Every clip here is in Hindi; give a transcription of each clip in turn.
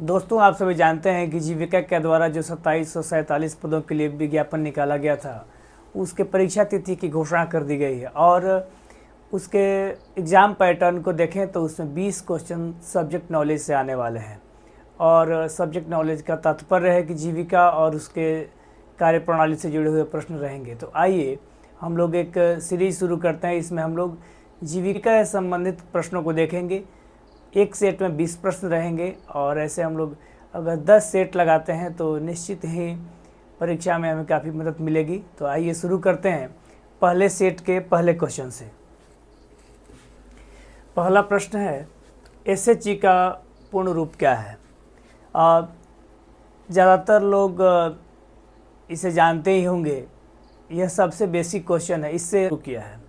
दोस्तों, आप सभी जानते हैं कि जीविका के द्वारा जो 2747 पदों के लिए विज्ञापन निकाला गया था, उसके परीक्षा तिथि की घोषणा कर दी गई है। और उसके एग्ज़ाम पैटर्न को देखें तो उसमें 20 क्वेश्चन सब्जेक्ट नॉलेज से आने वाले हैं। और सब्जेक्ट नॉलेज का तात्पर्य है कि जीविका और उसके कार्यप्रणाली से जुड़े हुए प्रश्न रहेंगे। तो आइए हम लोग एक सीरीज शुरू करते हैं। इसमें हम लोग जीविका से संबंधित प्रश्नों को देखेंगे। एक सेट में 20 प्रश्न रहेंगे और ऐसे हम लोग अगर 10 सेट लगाते हैं तो निश्चित ही परीक्षा में हमें काफ़ी मदद मिलेगी। तो आइए शुरू करते हैं पहले सेट के पहले क्वेश्चन से। पहला प्रश्न है, एसएचजी का पूर्ण रूप क्या है? ज़्यादातर लोग इसे जानते ही होंगे। यह सबसे बेसिक क्वेश्चन है, इससे शुरू किया है।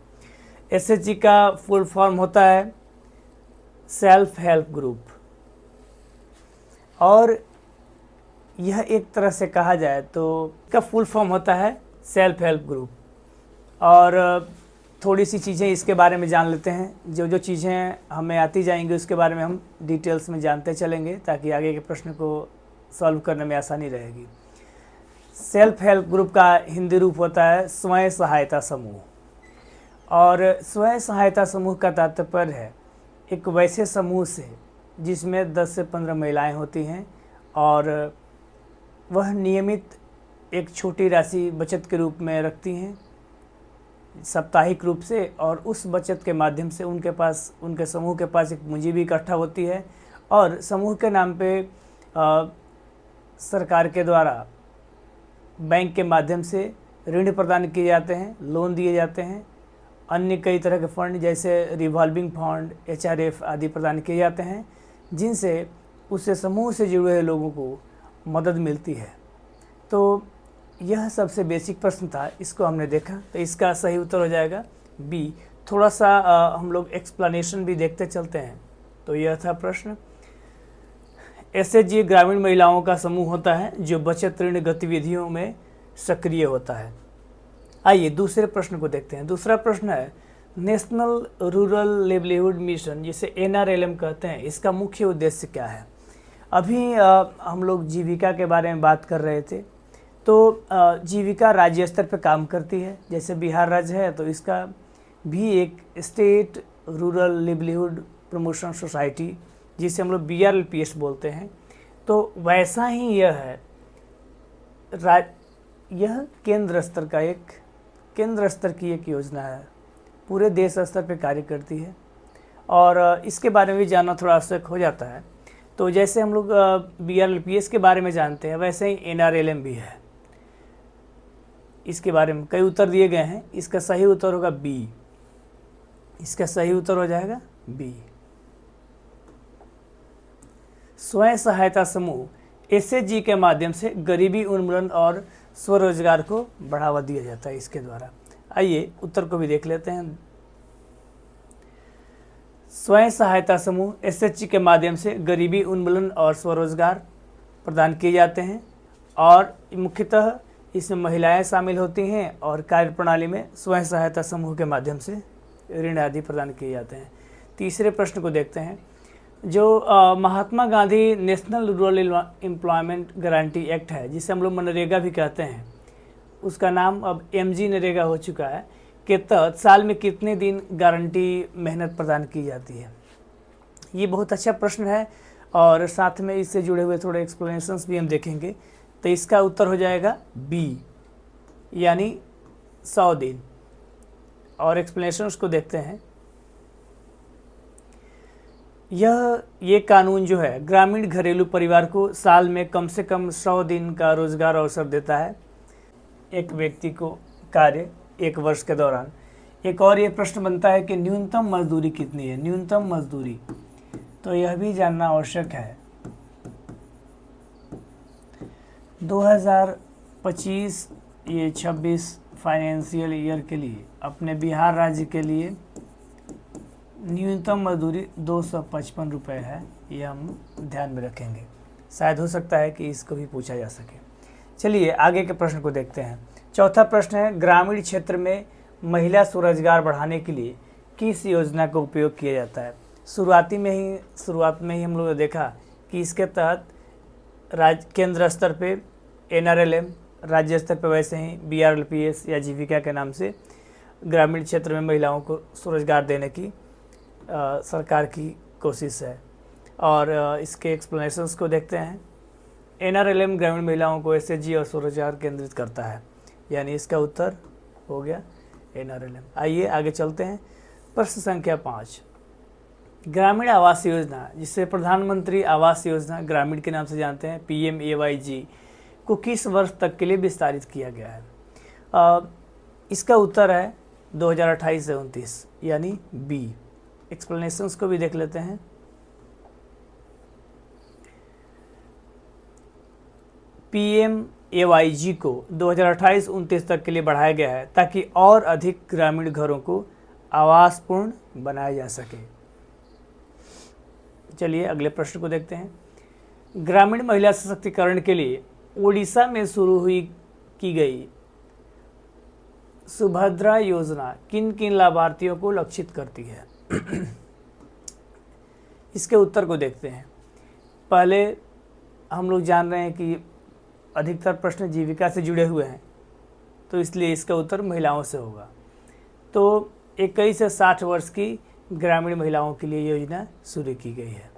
एसएचजी का फुल फॉर्म होता है सेल्फ हेल्प ग्रुप, और यह एक तरह से कहा जाए तो इसका फुल फॉर्म होता है सेल्फ हेल्प ग्रुप। और थोड़ी सी चीज़ें इसके बारे में जान लेते हैं। जो जो चीज़ें हमें आती जाएंगी उसके बारे में हम डिटेल्स में जानते चलेंगे, ताकि आगे के प्रश्न को सॉल्व करने में आसानी रहेगी। सेल्फ हेल्प ग्रुप का हिंदी रूप होता है स्वयं सहायता समूह। और स्वयं सहायता समूह का तात्पर्य है एक वैसे समूह से जिसमें 10 से 15 महिलाएं होती हैं, और वह नियमित एक छोटी राशि बचत के रूप में रखती हैं साप्ताहिक रूप से, और उस बचत के माध्यम से उनके समूह के पास एक पूंजी भी इकट्ठा होती है। और समूह के नाम पे सरकार के द्वारा बैंक के माध्यम से ऋण प्रदान किए जाते हैं, लोन दिए जाते हैं। अन्य कई तरह के फंड जैसे रिवॉल्विंग फंड, एचआरएफ आदि प्रदान किए जाते हैं, जिनसे उससे समूह से जुड़े हुए लोगों को मदद मिलती है। तो यह सबसे बेसिक प्रश्न था, इसको हमने देखा। तो इसका सही उत्तर हो जाएगा बी। थोड़ा सा हम लोग एक्सप्लेनेशन भी देखते चलते हैं। तो यह था प्रश्न। एसएचजी ग्रामीण महिलाओं का समूह होता है जो बचत ऋण गतिविधियों में सक्रिय होता है। आइए दूसरे प्रश्न को देखते हैं। दूसरा प्रश्न है, नेशनल रूरल लाइवलीहुड मिशन, जिसे एनआरएलएम कहते हैं, इसका मुख्य उद्देश्य क्या है? अभी हम लोग जीविका के बारे में बात कर रहे थे। तो जीविका राज्य स्तर पर काम करती है। जैसे बिहार राज्य है तो इसका भी एक state rural livelihood promotion society, जिसे हम लोग BRLPS बोलते हैं, तो वैसा ही यह है। यह केंद्र स्तर की एक योजना है, पूरे देश स्तर पर कार्य करती है, और इसके बारे में भी जानना थोड़ा आवश्यक हो जाता है। तो जैसे हम लोग BRLPS के बारे में जानते हैं, वैसे ही NRLM भी है। इसके बारे में कई उत्तर दिए गए हैं। इसका सही उत्तर होगा बी। इसका सही उत्तर हो जाएगा बी। स्वयं सहायता समूह एसएचजी के माध्यम से गरीबी उन्मूलन और स्वरोजगार को बढ़ावा दिया जाता है इसके द्वारा। आइए उत्तर को भी देख लेते हैं। स्वयं सहायता समूह एसएचजी के माध्यम से गरीबी उन्मूलन और स्वरोजगार प्रदान किए जाते हैं, और मुख्यतः इसमें महिलाएं शामिल होती हैं, और कार्यप्रणाली में स्वयं सहायता समूह के माध्यम से ऋण आदि प्रदान किए जाते हैं। तीसरे प्रश्न को देखते हैं। जो Mahatma Gandhi National Rural Employment Guarantee Act है, जिसे हम लोग मनरेगा भी कहते हैं, उसका नाम अब MG नरेगा हो चुका है, के तहत साल में कितने दिन गारंटी मेहनत प्रदान की जाती है? ये बहुत अच्छा प्रश्न है, और साथ में इससे जुड़े हुए थोड़े एक्सप्लेनेशंस भी हम देखेंगे। तो इसका उत्तर हो जाएगा बी, यानी 100 दिन। और एक्सप्लेनेशंस को देखते हैं। ये कानून जो है ग्रामीण घरेलू परिवार को साल में कम से कम 100 दिन का रोजगार अवसर देता है एक व्यक्ति को कार्य 1 वर्ष के दौरान। एक और ये प्रश्न बनता है कि न्यूनतम मजदूरी कितनी है? न्यूनतम मजदूरी, तो यह भी जानना आवश्यक है। 2025 ये 26 फाइनेंशियल ईयर के लिए अपने बिहार राज्य के लिए न्यूनतम मजदूरी 255 रुपये है। ये हम ध्यान में रखेंगे। शायद हो सकता है कि इसको भी पूछा जा सके। चलिए आगे के प्रश्न को देखते हैं। चौथा प्रश्न है, ग्रामीण क्षेत्र में महिला स्वरोजगार बढ़ाने के लिए किस योजना का उपयोग किया जाता है? शुरुआत में ही हम लोगों ने देखा कि इसके तहत केंद्र स्तर पे NRLM, राज्य स्तर पे वैसे ही BRLPS या जीविका के नाम से ग्रामीण क्षेत्र में महिलाओं को स्वरोजगार देने की सरकार की कोशिश है। और इसके एक्सप्लेनेशंस को देखते हैं। NRLM ग्रामीण महिलाओं को SHG और स्वरोजगार केंद्रित करता है, यानी इसका उत्तर हो गया NRLM। आइए आगे चलते हैं। प्रश्न संख्या 5, ग्रामीण आवास योजना, जिसे प्रधानमंत्री आवास योजना ग्रामीण के नाम से जानते हैं, PMAYG, को किस वर्ष तक के लिए विस्तारित किया गया है? इसका उत्तर है 2028 से 29, यानी B। एक्सप्लेनेशंस को भी देख लेते हैं। PMAYG को 2028-29 तक के लिए बढ़ाया गया है ताकि और अधिक ग्रामीण घरों को आवासपूर्ण बनाया जा सके। चलिए अगले प्रश्न को देखते हैं। ग्रामीण महिला सशक्तिकरण के लिए ओडिशा में शुरू की गई सुभद्रा योजना किन किन लाभार्थियों को लक्षित करती है? इसके उत्तर को देखते हैं। पहले हम लोग जान रहे हैं कि अधिकतर प्रश्न जीविका से जुड़े हुए हैं, तो इसलिए इसका उत्तर महिलाओं से होगा। तो 21 से 60 वर्ष की ग्रामीण महिलाओं के लिए योजना शुरू की गई है।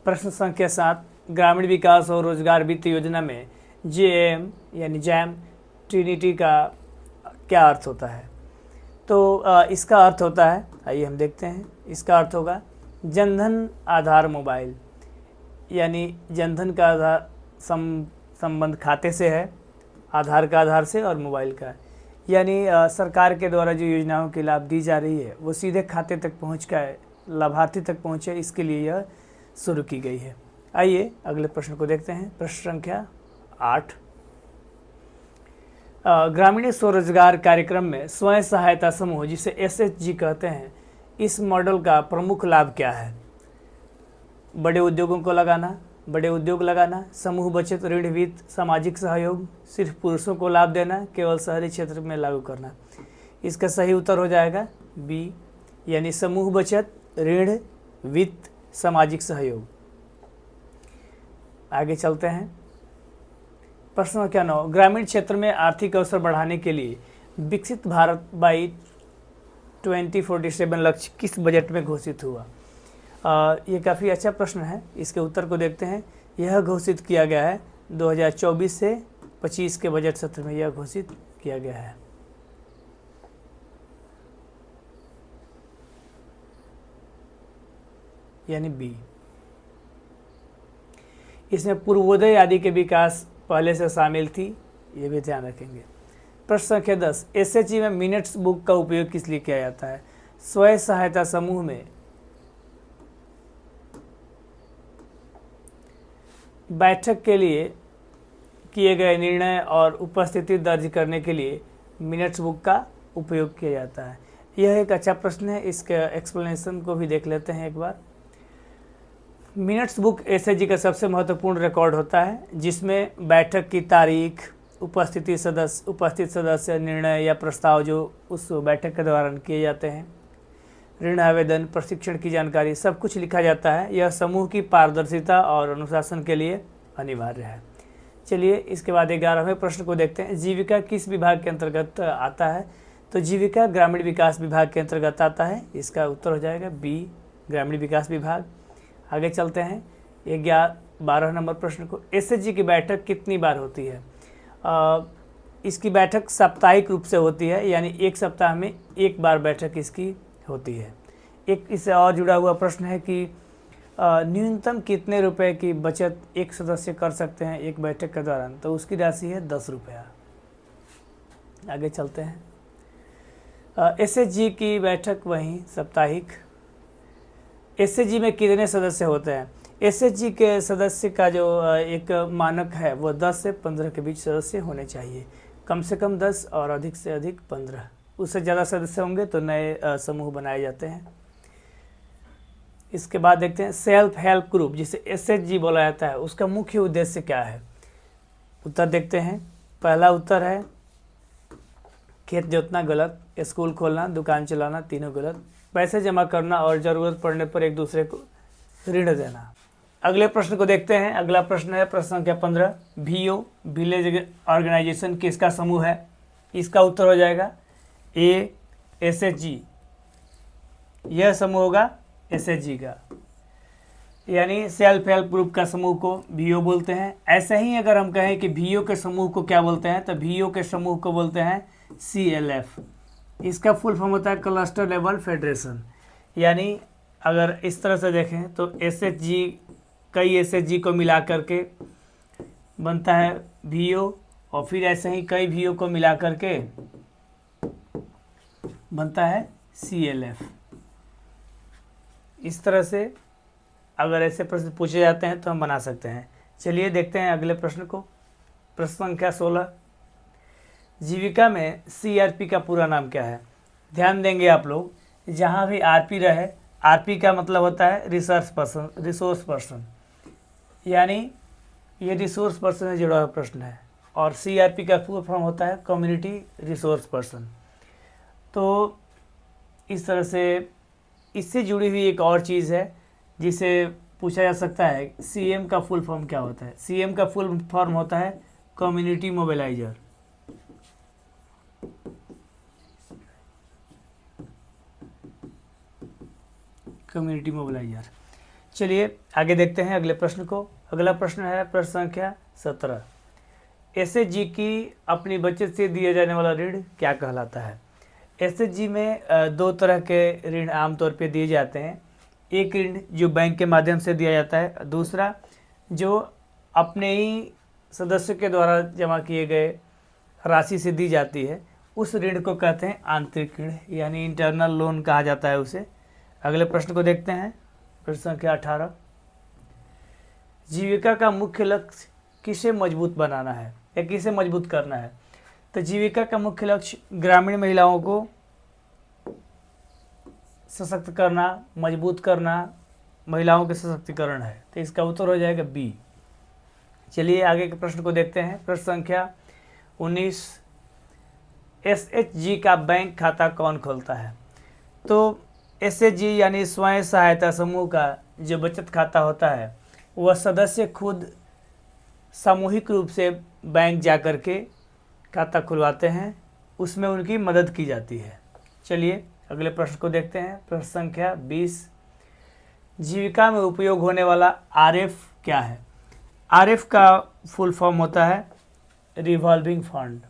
प्रश्न संख्या 7, ग्रामीण विकास और रोजगार वित्त योजना में JAM यानी जैम ट्रिनिटी का क्या अर्थ होता है? तो इसका अर्थ होता है, आइए हम देखते हैं। इसका अर्थ होगा जनधन आधार मोबाइल, यानी जनधन का आधार संबंध खाते से है, आधार का आधार से और मोबाइल का, यानी सरकार के द्वारा जो योजनाओं के लाभ दी जा रही है वो सीधे खाते तक पहुँच कर लाभार्थी तक पहुँचे, इसके लिए यह शुरू की गई है। आइए अगले प्रश्न को देखते हैं। प्रश्न संख्या 8, ग्रामीण स्वरोजगार कार्यक्रम में स्वयं सहायता समूह, जिसे SHG कहते हैं, इस मॉडल का प्रमुख लाभ क्या है? बड़े उद्योगों को लगाना, बड़े उद्योग लगाना, समूह बचत, ऋण वित्त, सामाजिक सहयोग, सिर्फ पुरुषों को लाभ देना, केवल शहरी क्षेत्र में लागू करना। इसका सही उत्तर हो जाएगा B, यानी समूह बचत, ऋण वित्त, सामाजिक सहयोग। आगे चलते हैं। प्रश्न संख्या 9, ग्रामीण क्षेत्र में आर्थिक अवसर बढ़ाने के लिए विकसित भारत बाई 2047 लक्ष्य किस बजट में घोषित हुआ? ये काफ़ी अच्छा प्रश्न है। इसके उत्तर को देखते हैं। यह घोषित किया गया है 2024 से 25 के बजट सत्र में, यह घोषित किया गया है। यानी B। इसमें पूर्वोदय आदि के विकास पहले से शामिल थी, ये भी ध्यान रखेंगे। प्रश्न संख्या 10, SHG में मिनट्स बुक का उपयोग किस लिए किया जाता है? स्वयं सहायता समूह में बैठक के लिए किए गए निर्णय और उपस्थिति दर्ज करने के लिए मिनट्स बुक का उपयोग किया जाता है। यह एक अच्छा प्रश्न है, इसके एक्सप्लेनेशन को भी देख लेते हैं एक बार। मिनट्स बुक SHG का सबसे महत्वपूर्ण रिकॉर्ड होता है, जिसमें बैठक की तारीख, उपस्थित सदस्य, निर्णय या प्रस्ताव जो उस बैठक के दौरान किए जाते हैं, ऋण आवेदन, प्रशिक्षण की जानकारी, सब कुछ लिखा जाता है। यह समूह की पारदर्शिता और अनुशासन के लिए अनिवार्य है। चलिए इसके बाद 11वें प्रश्न को देखते हैं। जीविका किस विभाग के अंतर्गत आता है? तो जीविका ग्रामीण विकास विभाग के अंतर्गत आता है। इसका उत्तर हो जाएगा B, ग्रामीण विकास विभाग। आगे चलते हैं 12 नंबर प्रश्न को। SHG की बैठक कितनी बार होती है? इसकी बैठक साप्ताहिक रूप से होती है, यानी एक सप्ताह में एक बार बैठक इसकी होती है। एक इससे और जुड़ा हुआ प्रश्न है कि न्यूनतम कितने रुपए की बचत एक सदस्य कर सकते हैं एक बैठक के दौरान? तो उसकी राशि है 10 रुपया। आगे चलते हैं। SHG की बैठक वहीं साप्ताहिक। SHG में कितने सदस्य होते हैं? SHG के सदस्य का जो एक मानक है वो 10 से 15 के बीच सदस्य होने चाहिए। कम से कम 10 और अधिक से अधिक 15। उससे ज़्यादा सदस्य होंगे तो नए समूह बनाए जाते हैं। इसके बाद देखते हैं सेल्फ हेल्प ग्रुप, जिसे SHG बोला जाता है, उसका मुख्य उद्देश्य क्या है? उत्तर देखते हैं। पहला उत्तर है खेत जोतना गलत, स्कूल खोलना, दुकान चलाना, तीनों गलत, पैसे जमा करना और ज़रूरत पड़ने पर एक दूसरे को ऋण देना। अगले प्रश्न को देखते हैं। अगला प्रश्न है प्रश्न संख्या 15। VO विलेज ऑर्गेनाइजेशन किसका समूह है? इसका उत्तर हो जाएगा A SHG। यह समूह होगा SHG का, यानी सेल्फ हेल्प ग्रुप का समूह को VO बोलते हैं। ऐसे ही अगर हम कहें कि VO के समूह को क्या बोलते हैं, तो VO के समूह को बोलते हैं CLF। इसका फुल फॉर्म होता है क्लस्टर लेवल फेडरेशन। यानी अगर इस तरह से देखें तो SHG कई SHG को मिला करके बनता है VO, और फिर ऐसे ही कई VO को मिला करके बनता है CLF। इस तरह से अगर ऐसे प्रश्न पूछे जाते हैं तो हम बना सकते हैं। चलिए देखते हैं अगले प्रश्न को। प्रश्न संख्या 16। जीविका में CRP का पूरा नाम क्या है? ध्यान देंगे आप लोग, जहाँ भी RP रहे, RP का मतलब होता है रिसोर्स पर्सन, यानी ये रिसोर्स पर्सन से जुड़ा हुआ प्रश्न है। और CRP का फुल फॉर्म होता है कम्युनिटी रिसोर्स पर्सन। तो इस तरह से इससे जुड़ी हुई एक और चीज़ है जिसे पूछा जा सकता है, CM का फुल फॉर्म क्या होता है? CM का फुल फॉर्म होता है कम्युनिटी मोबिलाइजर। Community mobiliser. चलिए आगे देखते हैं अगले प्रश्न को। अगला प्रश्न है प्रश्न संख्या 17। SHG की अपनी बचत से दिया जाने वाला ऋण क्या कहलाता है? SHG में दो तरह के ऋण आमतौर पे दिए जाते हैं। एक ऋण जो बैंक के माध्यम से दिया जाता है, दूसरा जो अपने ही सदस्यों के द्वारा जमा किए गए राशि से दी जाती है, उस ऋण को कहते हैं आंतरिक ऋण, यानी इंटरनल लोन कहा जाता है उसे। अगले प्रश्न को देखते हैं। प्रश्न संख्या 18। जीविका का मुख्य लक्ष्य किसे मजबूत बनाना है या किसे मजबूत करना है? तो जीविका का मुख्य लक्ष्य ग्रामीण महिलाओं को सशक्त करना, मजबूत करना, महिलाओं के सशक्तिकरण है। तो इसका उत्तर हो जाएगा B। चलिए आगे के प्रश्न को देखते हैं। प्रश्न संख्या 19। SHG का बैंक खाता कौन खोलता है? तो SHG यानी स्वयं सहायता समूह का जो बचत खाता होता है, वह सदस्य खुद सामूहिक रूप से बैंक जा कर के खाता खुलवाते हैं, उसमें उनकी मदद की जाती है। चलिए अगले प्रश्न को देखते हैं। प्रश्न संख्या 20। जीविका में उपयोग होने वाला RF क्या है? RF का फुल फॉर्म होता है रिवॉल्विंग फंड।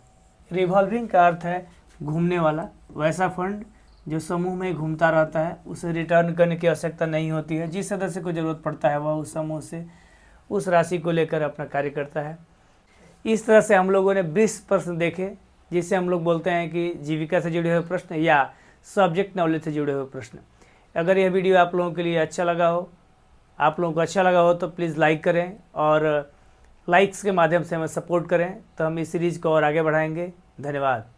रिवॉल्विंग का अर्थ है घूमने वाला, वैसा फंड जो समूह में घूमता रहता है, उसे रिटर्न करने की आवश्यकता नहीं होती है। जिस सदस्य को ज़रूरत पड़ता है वह उस समूह से उस राशि को लेकर अपना कार्य करता है। इस तरह से हम लोगों ने 20 प्रश्न देखे, जिसे हम लोग बोलते हैं कि जीविका से जुड़े हुए प्रश्न या सब्जेक्ट नॉलेज से जुड़े हुए प्रश्न। अगर यह वीडियो आप लोगों के लिए अच्छा लगा हो, आप लोगों को अच्छा लगा हो तो प्लीज़ लाइक करें, और लाइक्स के माध्यम से हमें सपोर्ट करें, तो हम इस सीरीज़ को और आगे बढ़ाएंगे। धन्यवाद।